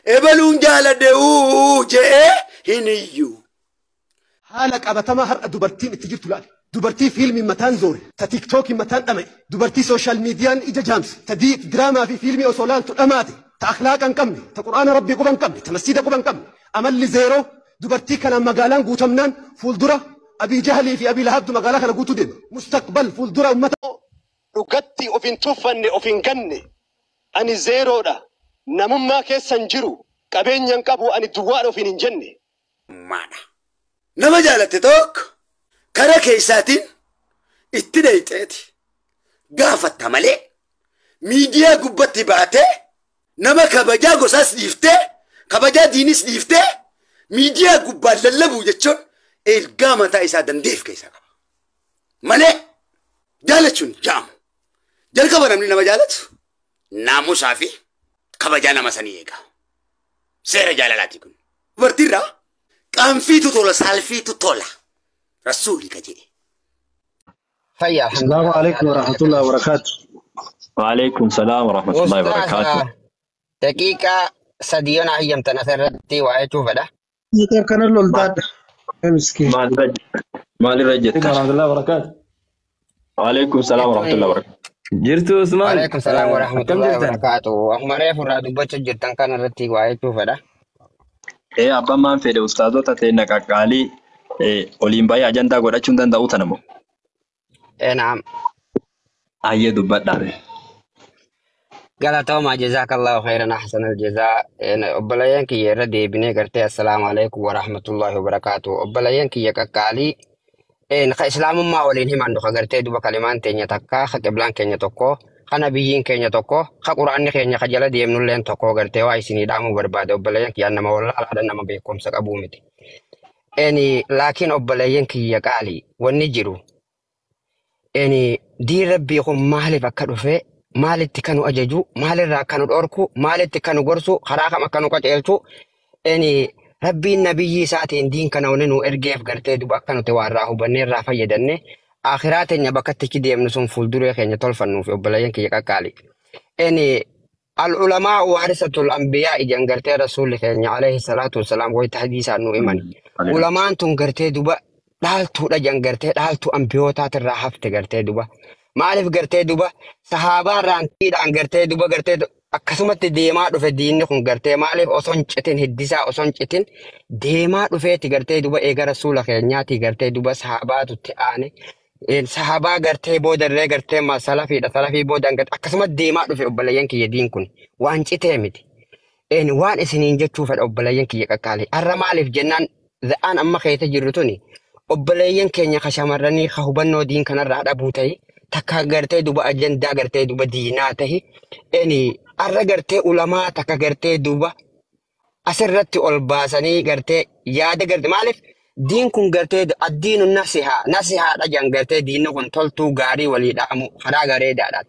ebaluun jaaladhee jee hin iyyu. Haala qabatamaa har'a dubartiin itti jirtu laal. Dubartii fiilmii mataan zoore, ta tiiktookii mataan dhama'e, dubartii sooshaal miidiyaan ija jaamse, ta diraamaa fi fiilmii osoo laaltu dhamaate, ta akhlaaqa hin qabne, ta quraana rabbii quba hin qabne, ta masjiida quba hin qabne, amalli zeeroo, dubartii kanaan magaalaan guutamnaan fuuldura Abii Jahlii fi Abii Lahabdu magaalaa kana guutuu deema. Mustaqbal fuuldura ummata. Dhugatti of hin tuffanne of hin ganne, ani zeeroodha, namummaa keessan jiru, qabeenyan qabu ani duwwaadha of hin jenne. Maadha. Nama jaalatte tokko karaa keessaatiin itti dheeyxeeti gaafatta malee miidiyaa gubbatti baatee nama kabajaa gosaas dhiiftee kabajaa diinis dhiiftee miidiyaa gubbaan lallabuu jechuun ergaa mataa isaa dandeef keessaa qaba. Malee jaalachuun jaamu. Jalqaba namni nama jaalatu naamusaa fi kabajaa nama sanii eega. Seera jaalalaati kun. Dubartiirraa qaanfiitu tola saalfiitu tola. رسولي كجي فيا السلام عليكم ورحمة الله وبركاته. وعليكم السلام ورحمة الله وبركاته. دقيقة سديونا هي متنثرتي وعيتو فدا كان الولداد مسكين مالي رجت ورحمة الله وبركاته. وعليكم السلام ورحمة الله وبركاته. جرتو اسمان. وعليكم السلام ورحمة الله وبركاته. أحمري فرادو بچ جرتن كان رتي وعيتو فدا إيه أبا ما في الأستاذ تتينا كقالي أولمبيا أجندة قد أشون داو تنمو. نعم. أيه دبّر قال ما جزاك الله خيرا أحسن الجزاء. أبلايان كي يردي بني قرتي السلام عليكم ورحمة الله وبركاته. أبلايان كي يكاكالي نخ إسلام ما ولينهم عنده خقرتي دوبا كلمان تينيا تكا خقبلان كينيا توكو خنبيين كينيا توكو خقرآن كينيا خجالة ديمنو لين توكو قرتي وايسيني دامو برباد. أبلايان كي أنما والله على أنما بيكم سك أبو متي لكن أبلايان كي يكالي ونجرو دي ربي يقوم مالي فكروا فيه مالي تكانوا أججو مالي راكانوا الأوركو مالي تكانوا قرسو خراخة ما كانوا قتلتو ربي النبي ساعتين دين كانوا ننو إرجيف قرتي دوبا كانوا تواراه بنير رافا يدني آخرات بكت كده يمنسون فولدوري خيني طلفنو في أبلايان كي يكالي العلماء وارثة الأنبياء إجان قرتي رسول خيني عليه الصلاة والسلام ويتحديث عنه إيماني علماء أنتم قرتي دوبا dhaaltuu dhajan gartee dhaaltuu ambiyootaat irraa hafte gartee duba maaliif gartee duba sahaabaa raantiidhaan gartee duba gartee akkasumatti deemaa dhufe diinni kun gartee maaliif osoon citin hiddisaa osoon citin deemaa dhufeeti gartee duba eega rasuula keenyaati gartee duba sahabaatutti aane sahabaa gartee boodarree gartee salafiidha salafii boodaan gartee akkasumatti deemaa dhufe obboleeyyan kiyya diin kun waan citee miti waan isiniin jechuu fedha obboleeyyan kiyya qaqqaalee har'a maaliif jennaan za'aan amma keessa jirru tuni obboleeyyan keenya kashamarranii ka hubannoo diin kanarraa dhabuu ta'e takka gartee duba ajandaa gartee duba diinaa ta'e har'a gartee ulamaa takka gartee duba asirratti ol baasanii gartee yaada gartee maaliif diin kun gartee addiinu nasihaa dhajan gartee diinni kun toltuu gaarii walii dhaamu karaa gareedaadhaan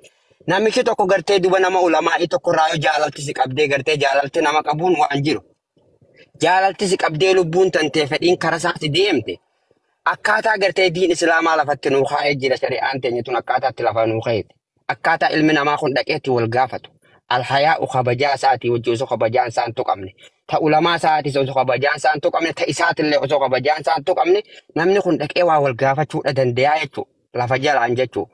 namichi tokko gartee duba nama ulamaa tokko raayoo jaalalti si qabdee gartee jaalalti nama qabuun waan jiru jaalalti si qabdee lubbuun tantee fedhiin karaa isaatti deemte akkaataa gartee diin islaamaa lafatti nuu kaa'ee jira shari'aan teenya tun akkaataatti lafa nuu kaa'eeti akkaataa ilmi namaa kun dhaqeetti wal gaafatu alhayaa'u kabajaa isaatii wajji osoo kabajaan isaan tuqamne ta ulamaa isaatis osoo kabajaan isaan tuqamne ta isaatillee osoo kabajaan isaan tuqamne namni kun dhaqee waa wal gaafachuudha dandayaa jechuu lafa jalaan jechuu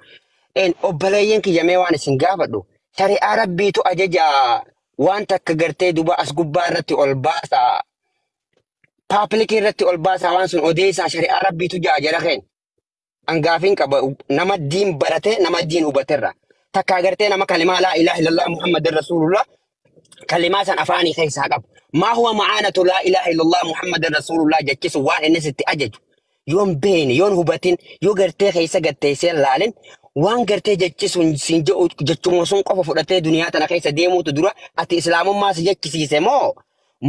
obboleeyyan kiyyamee waan isin gaafadhu shari'aa rabbiitu ajajaa waan takka gartee duba as gubbaa irratti ol baasaa paaplikii irratti ol baasaa waan sun odeessaa shari'aa rabbiitu jaajara keen angaafiin qaba nama diin barate nama diin hubaterra takka agartee nama kalimaa laa ilaaha illallah muhammadin rasuulullah kalimaa san afaanii keessaa qabu maa huwa macaanatu laa ilaaha illallah muhammadin rasuulullah jechisu waan innis itti ajaju yoon beeni yoon hubatin yoo gartee keessa gatteesseen laalin waan gartee jechisuun siin jechuma sun qofa fudhatee duniyaa tana keessa deemuutu dura ati islaamummaa si jechisiise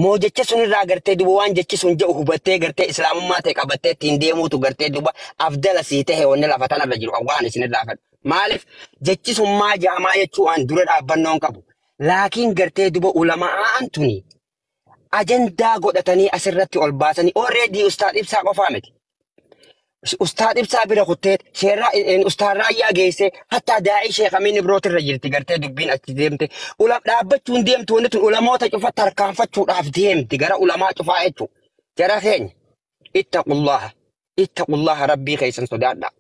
moo jecha sun irraa gartee duba waan jechi sun jedhu hubattee gartee islaamummaa ta'e qabattee ittiin deemuutu gartee duba afdala sii ta'e wanni lafa tanarra jiru waan isinirraa fedhu maaliif jechi sun maa jaamaa jechuu waan dura dhaabbannoon qabu laakiin gartee duba ulamaan tuni ajandaa godhatanii asirratti ol baasanii already ustaad ibsaa qofaa miti Ustaad ibsaa bira kuttee ustaad raayyaa geessee hatta daa'ii sheekamiin ibrooti irra jirti gartee dubbiin achi deemte dhaabbachuun deemtu wanti tun ulamoota cufa tarkaanfachuudhaaf deemti gara ulamaa cufaa jechuudha. Jara keenya ittaqullaha rabbii keessan sodaadha.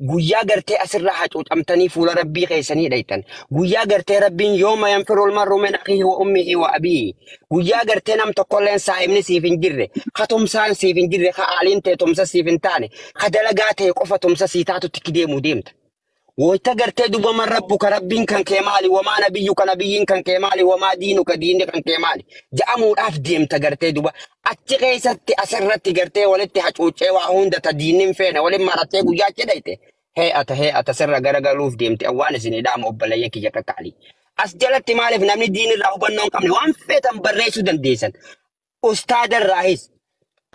Guyyaa gartee asirraa hacuucamtanii fuula rabbii keessanii dhaytan. Guyyaa gartee rabbiin yooma yanfirul mar'u min akhihi wa ummihi wa abiihi. Guyyaa gartee nam tokkolleen saa'imni siif hin jirre, ka tumsaan siif hin jirre, ka aaliin ta'e tumsa siif hin taane, ka dalagaa ta'e qofa tumsa sii taatutti deemuu deemta. Wayita gartee duba man rabbuka rabbiin kan kee maali, wamaa nabiyyuka nabiyyiin kan kee maali, wamaa diinuka diinni kan kee maali. Ja'amuudhaaf deemta gartee duba. Achi keessatti asirratti gartee walitti hacuucee waa hunda ta diinni hin feene waliin marattee guyyaa achi dhayte. Hee'ata sirra garagaluuf deemte awwaan isinii dhaama obboleeyyan kiyya qaqqaalii. As jalatti maaliif namni diinirraa hubannoo hin qabne waan feetan barreessuu dandeessan. Ustaadarraahis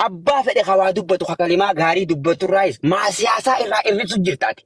abbaa fedhe hawaa dubbatu kalimaa gaarii dubbatu irraayis maa siyaasaa irraa irrisu jirtaati.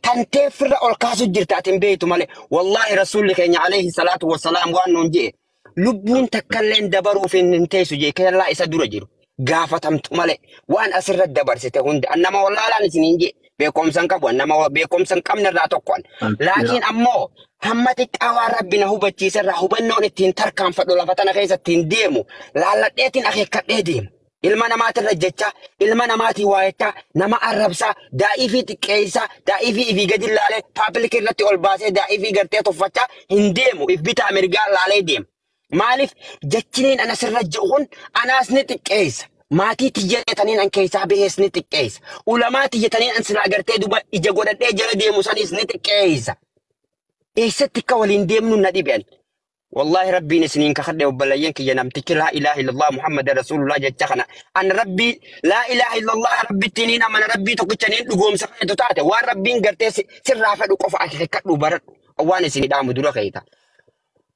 Tan teeffirra ol kaasu jirtaati hin beektu malee. Wallaahi rasuulli keenya alayhi salaatu wassalaam waan nuun jee lubbuun takkalleen dabaruuf hin teessu jee kellaa isa dura jiru. Gaafatamtu malee waan asirra dabarsite hunda annama wallaalaan isiniin jee. Beekumsan qabu nama beekumsan qabne irraa tokkoon. Laakiin ammoo hamma xiqqaawaa rabbi na hubachiisa irraa hubannoon ittiin tarkaanfadhu lafa tana keessatti hin deemu. Laalladheetiin akeekkadhee deemu. Ilma namaatirra jecha, ilma namaatii waayechaa, nama arrabsaa, daa'ii fi xiqqeessaa, daa'ii fi ifii gadi laalee, paabliik irratti ol baasee daa'ii fi gartee tuffachaa hin deemu. If bitaa mirgaa laalee deema. Maaliif jechiniin anasirra ji'uun anaas ni xiqqeessa. Maatii tiyyataniin an keessaa bahees ni xiqqeessa. Ulamaa tiyyataniin an silaa gartee duba ija godhadhee jala deemu sanis ni xiqqeessa. Eessatti akka waliin deemnu na dhibeen. Wallahi rabbiin isiniin kakadhe obboleeyyan kiyya namtichi laa ilaaha illallah Muhammad Rasulullah jecha kana. An rabbii laa ilaaha illallah rabbittiin amana rabbii tokkichaniin dhugoomsa fayyaatu taate waan rabbiin gartee sirraa fedhu qofa akeekkadhu baradhu. Waan isinii dhaamu dura keeyta.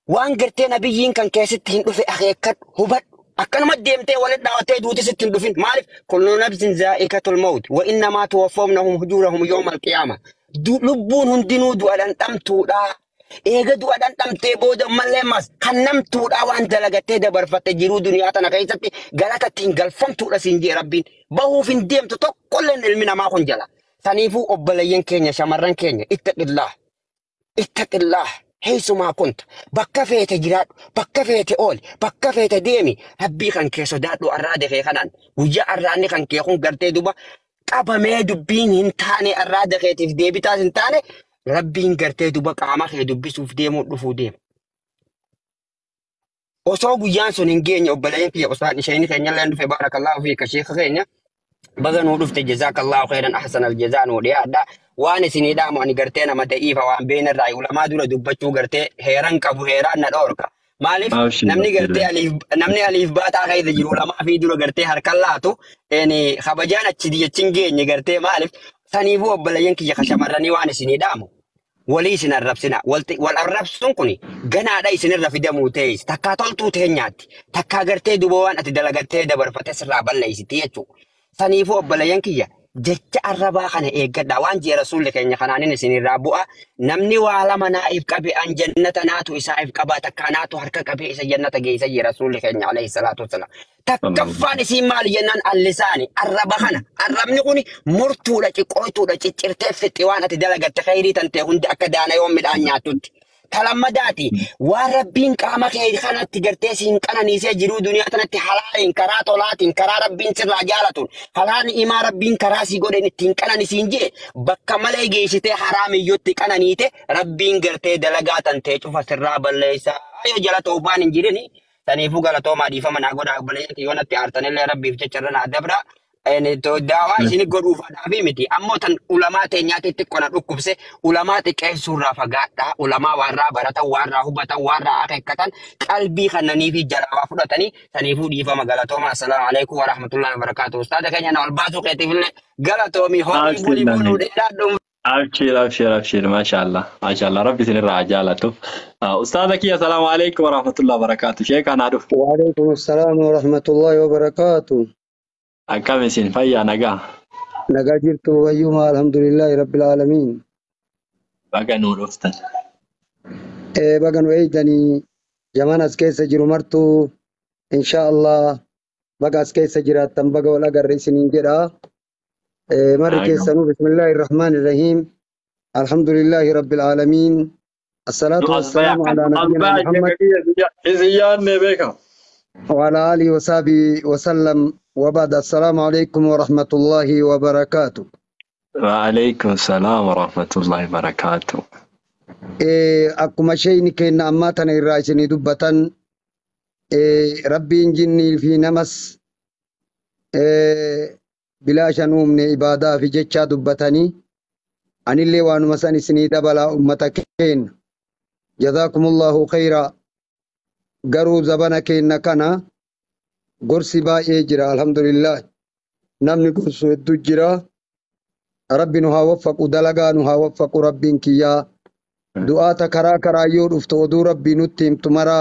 Waan gartee nabiyyiin kan keessatti hin dhufe akeekkadhu hubadhu. Akkanuma deemtee walitti dhaawwattee duuti sitti hin dhufin. Maaliif? Kullu nafsin zaa'iqatul mawt wa innamaa tuwaffawna ujurahum yawmal qiyaamah. Lubbuun hundinuu du'a dhandhamtuudha. Eega du'a dhandhamtee booda mallee mas kan namtuudha waan dalagattee dabarfatte jiruu duniyaa tana keessatti galata ittiin galfamtuudha siin jee rabbiin. Bahuuf hin deemtu tokkolleen ilmi namaa kun jala. Saniifuu obboleeyyan keenya shamarran keenya ittaqillah. Heessumaa kunta bakka feete jiraadhu bakka feete ooli bakka feete deemi rabbii kan kee sodaadhu arraada kee kanaan guyyaa arraanni kan kee kun gartee duba qabamee dubbiin hin taane arraada keetiif deebitaas hin taane rabbiin gartee duba qaama kee dubbisuuf deemuu dhufuu deema. Osoo guyyaan sun hin geenye obboleeyyan kiyya osaan isheen keenyallee dhufe baarakallaahu fi kasheeka keenya baga nuu dhufte jazaakallahu khairan ahsanal jazaa nuu dhiyaadha. Waan isinii dhaamu ani gartee nama da'iifa waan beenarraa ulamaa dura dubbachuu gartee heeran qabu heeraan na dhoorka. Maaliif namni aliif baataa keessa jiru ulamaa fi dura gartee harkaan laatu kabajaan achi jechiin geenye gartee maaliif saniifuu obboleeyyan kiyya shamarranii waan isinii dhaamu. Walii isin arrabsina. Wal arrabsuun kun ganaadha isinirra fidamuu ta'es takkaa toltuu teenyaatti takkaa gartee duba waan ati dalagattee dabarfattee sirraa balleessiti jechuudha. Saniifuu obboleeyyan kiyya. Jecha arrabaa kana eeggadha waan jee rasuulli keenya kanaanin isinirraa bu'a namni waa lama naa'if qabe an jannata naatu isaa'if qabaa takkaa naatu harka qabee isa jannata geessa jee rasuulli keenya alayhi salaatu wassalaam. Takkaffaan isiin maali jennaan allisaani arraba kana arrabni kun murtuudha xiqqootuudha ciccirtee fixi waan ati dalagatte khayrii tantee hundi akka daana yoo midhaan nyaatutti. Talammadaati waan rabbiin qaama kee kanatti gartee siin qananiisee jiruu duniyaa tanatti halaaliin karaa tolaatiin karaa rabbiin sirraa jaalatuun halaan imaa rabbiin karaa sii godhen ittiin qananisiin jee bakka malee geessitee haraamiyyootti qananiite rabbiin gartee dalagaa tantee cufa sirraa balleessaa yoo jala toofaan hin jirini saniifuu galatoomaa dhiifama naa godhaa obboleeyyan yoo natti aartanillee rabbiif jecharra naa dabra. Daawaa isin godhuufadhaaf miti ammoo tan ulamaa teenyaatti xiqqoona dhukkubse ulamaa xiqqeessuurraa fagaadhaa ulamaa warraa baratan warraa hubatan warraa akeekkatan qalbii kannanii fi jalaa fudhatanii saniifuu dhiifama galatoomaa assalaamu alaikum warahmatullahi wabarakaatuh. Ustaada keenya na ol baasuu keetiifillee galatoomii horii bulii buluu dheeraadhuun. Abshir mashallah rabbi sinirraa jaalatu. Ustaada kiyya assalaamu alaikum warahmatullahi wabarakaatuh. Sheekh anaa dhufu. Wa alaikum assalaam warahmatullahi wabarakaatuh. Akkam isin fayyaa nagaa? Nagaa jirtu wayyuma alhamdulillahi rabbil aalamiin. Baga nuu dhuftan. Baga nu eegdanii jamaan as keessa jiru martuu insha Allah baga as keessa jiraattan baga wal agarre isiniin jedha. مرة كيسانو بسم الله الرحمن الرحيم الحمد لله رب العالمين الصلاة والسلام على نبينا محمد إزيان نبيكم وعلى آله وصحبه وسلم وبعد السلام عليكم ورحمة الله وبركاته. وعليكم السلام ورحمة الله وبركاته. أكما شيء كنا أماتنا الرئيسين دبتان ربي جني في نمس بلا شنوم إبادة في جتشا دبتاني أن اللي وانو مساني سنيد بلا أمتكين جزاكم الله خيرا قرو زبنك إنكنا قرسي بائي جرا الحمد لله نمني قرسو الدجرا ربي نها وفق دلقا نها وفق ربي كيا دعاء كرا كرا يور افتودو ربي نتيم تمرا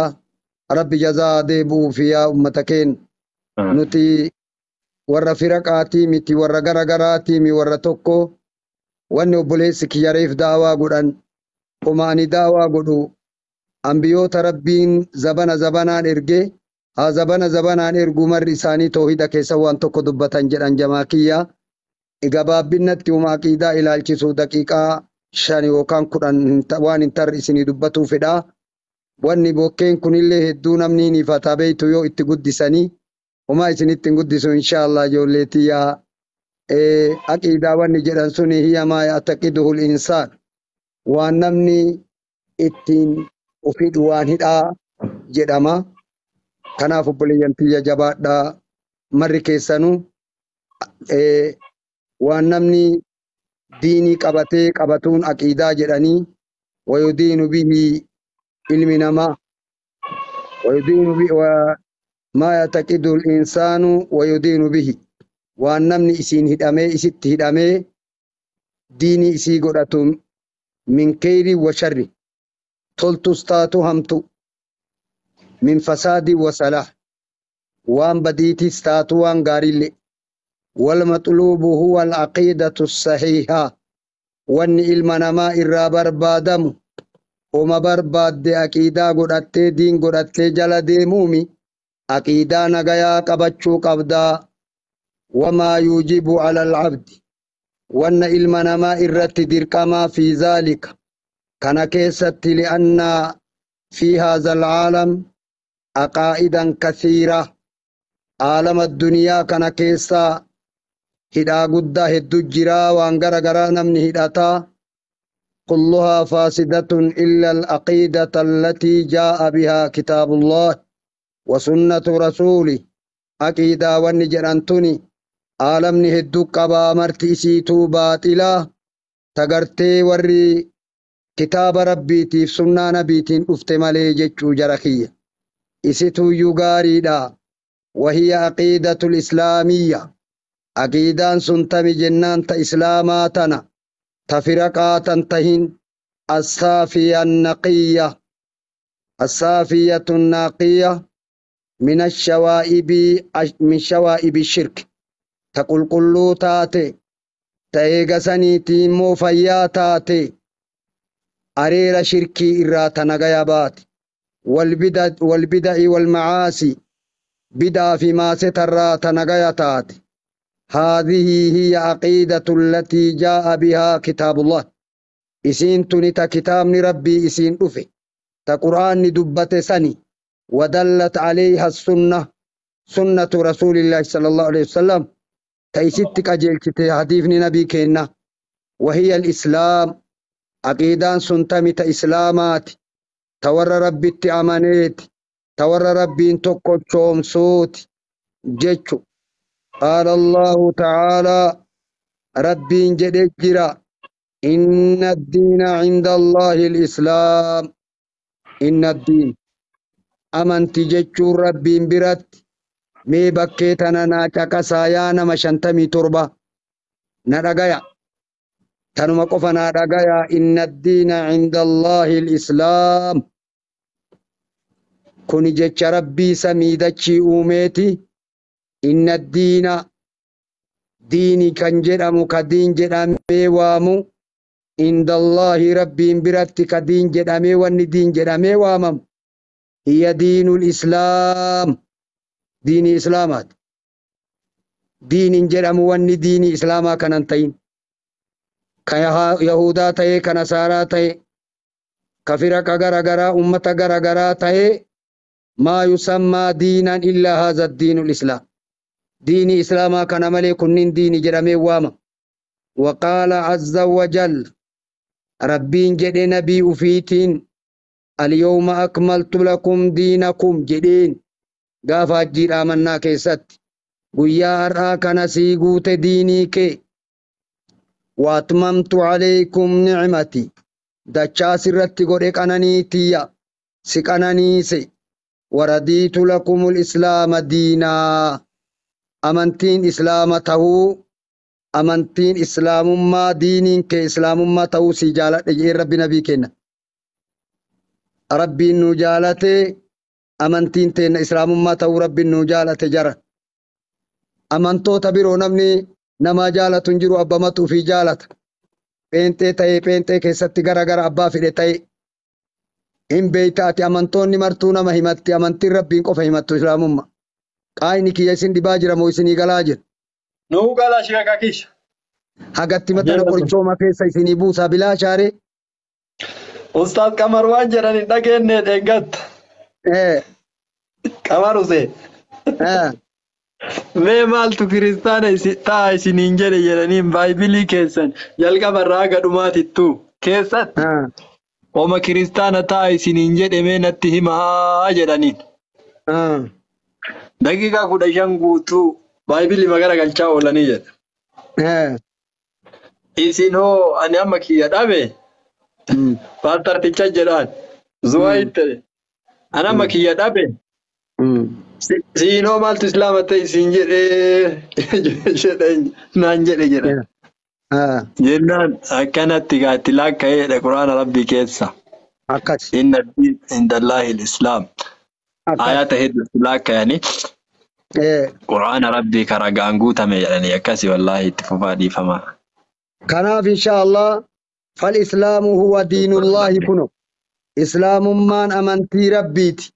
ربي جزا ديبو فيا أمتكين نتي ورّا فرقاتي متي ورّا غرغراتي مي ورّا توكو وانو بوليسك يريف دعوا قران وماني دعوا قدو أنبيوت ربين زبنا زبنا إرجع ها زبنا إرجو مر إساني توحيد كيسوان توكو دبتان جران جماكية إجابة بنت يوم عقيدة إلى الجسود دقيقة شاني وكان قران وان انتر إسني دبتو فدا واني بوكين كن اللي هدون منيني فتابيتو يو اتقود سني وما إسني اتقود إن شاء الله جولتي يا عقيدة واني جران سني هي ما يعتقده الإنسان وانمني اتين وفيد وان هدا جدما كناف بليانتي جبادا مري كيسانو وانمني ديني قبتي قبتون عقيدة جداني ويدين به علمنا ما ويدين به وما يعتقد الإنسان ويدين به وانمني اسين هدامي اسيت هدامي ديني اسي قرأتم من كير وشر تلتستاتو همتو من فساد وصلاح وان بديتي ستاتو وان غاريلي والمطلوب هو العقيدة الصحيحة وان المنما الرابر بادم وما برباد عقيدة قرأتي دين قرأتي جلدي مومي عقيدة نغيا قبچو قبدا وما يوجب على العبد وان المنما الرت درقما في ذلك كان كيست لأن في هذا العالم عقائدا كثيرة عالم الدنيا كان كيسا هدا قد هدو جرا وانقر قرانا من هداتا كلها فاسدة إلا العقيدة التي جاء بها كتاب الله وسنة رسوله عقيدة ونجرانتني عالم نهدو قبا مرتيسيتو باطلا تغرتي ورّي كتاب ربيتي في سنة نبيتين افتمالي جيشو جرخية إسيتو يغاريدا وهي عقيدة الإسلامية عقيدان سنتمي جنان تا إسلاماتنا تفرقاتا تهين الصافية النقية الصافية النقية من الشوائب من شوائب الشرك تقول قلو تاتي تيغسني تيمو فيا تاتي أرير شركي إراتا نغيابات والبدع والمعاصي بدع في ما ستراتا نغياتات هذه هي عقيدة التي جاء بها كتاب الله إسين تنتا كتاب ربي إسين أفي تا قرآن دبت سني ودلت عليها السنة سنة رسول الله صلى الله عليه وسلم تيستك أجلتي حديث نبي كينا وهي الإسلام عقيدان سنتمت إسلامات تور ربي التعمانيت تور ربي انتقو صوت جيشو قال الله تعالى ربي جدجرا إن الدين عند الله الإسلام إن الدين أمنت جيشو ربي برات مي بكيتنا ناكا سايانا مشانتمي تربة نرقايا تنما قفنا رقايا إن الدين عند الله الإسلام كوني جيش ربي سميدتشي أوميتي إن الدين ديني كان جرمو كدين جرمي وامو عند الله ربي برات كدين جرمي وان دين جرمي وامم هي دين الإسلام دين إسلامات دين جرم واني ديني إسلاما كننتين كيهودا تاي كنصارى تاي كفرق غرغرا أمة غرغرا تاي ما يسمى دينا إلا هذا الدين الإسلام ديني إسلاما كان ملي كنين ديني جرمي واما وقال عز وجل ربين جدي نبي أفيتين اليوم أكملت لكم دينكم جدين غافا جير آمنا كيست ويا أرآك نسيقوت ديني كي واتممت عليكم نعمتي دچا سرت غوريك أناني تيا سك أناني سي ورديت لكم الإسلام دينا أمنتين إسلام تهو أمنتين إسلام ما دينين كإسلام ما تهو سجالة ربي نبي كنا ربي نجالة أمنتين تين إسلام ما تهو ربي نجالة جرى أمنتو تبيرو نمني نما جالة تنجرو أبامتو في جالة بنتي تاي بنتي كيستي غرغر أبا في تاي إن بيتاتي أمنتوني مرتونا مهمتي أمنتي ربين قف همتو إسلام ما قايني كي يسين دي باجرة مويسيني غلاجر نو قال شيخ كاكيش هاگatti matana qorichooma keessa isinii buusaa bilaa shaare Ustaad Qamar waan jedhan hin dhageenye deeggatta. Qamar Hussein. Mee maaltu kiristaana ta'a isiniin jedhe jedhaniin baayibilii keessan jalqabarraa haga dhumaatittu keessatti oma kiristaana ta'a isiniin jedhe mee natti himaa jedhaniin. Daqiiqaa 15 guutuu baayibilii magara galchaa oolanii jedha. Isin hoo ani amma kiyya dhabe paastarticha jedhaan zuwaayitte ani amma kiyya dhabe siinoo maaltu islaama ta'e isin jedhee naan jedhe jedha. Jennaan akkanatti gaatti laakka'eedha quraana rabbii keessa. Inna diin indallaahi l-islaam. Ayata hedduu laakka'anii quraana rabbii karaa gaanguutame jedhanii akkasii wallaahi itti fufaa dhiifamaa. كناف إن شاء الله فالإسلام هو دين الله كنو إسلام من أمنتي ربيتي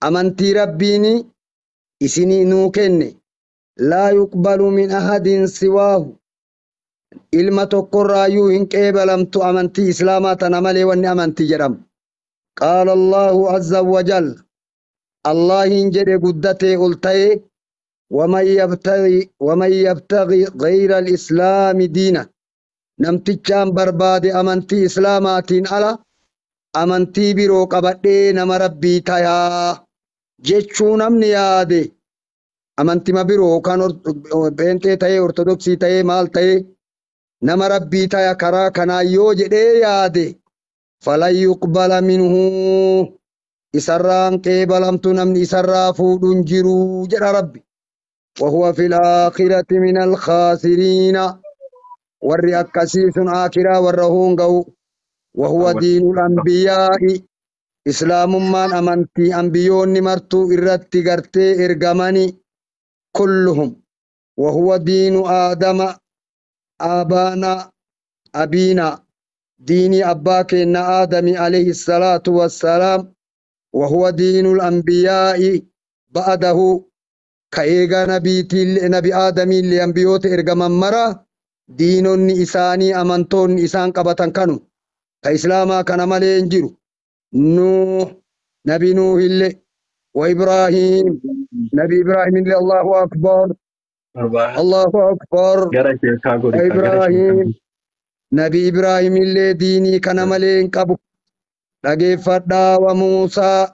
أمنتي ربيني إسني نوكني لا يقبل من أحد سواه إلما تقرأيو إنك إبلمت أمنتي إسلامات نملي واني أمنتي جرم قال الله عز وجل الله إنجد قدتي قلتي ومن يبتغي غير الإسلام دينا نمتجان برباد أمنتي إسلاماتين على أمنتي برو قبضي نم ربي تايا جيشو نمني يادي أمنتي ما برو كان بنتي تاي أرثوذكسي تاي مال تاي نم ربي تايا كرا كنا يوجدي يادي فلا يقبل منه إسران كيبلمت نمني إسرا فودن جرو جرى ربي وهو في الآخرة من الخاسرين والرئكسيس آخرة والرهون قو وهو دين الأنبياء إسلام من أمنتي أنبيون نمرتو إرتي قرتي إرقماني كلهم وهو دين آدم آبانا أبينا ديني أباك إن آدم عليه الصلاة والسلام وهو دين الأنبياء بعده كأيغا نبي آدمي اللي أنبيوت إرغمان مرة دينون إساني أمانتون إسان قبطان كانوا كإسلاما كان مالي انجروا نوح نبي نوح اللي وإبراهيم نبي إبراهيم اللي الله أكبر الله أكبر إبراهيم نبي إبراهيم اللي ديني كان مالي انقبوا لقي فدا وموسى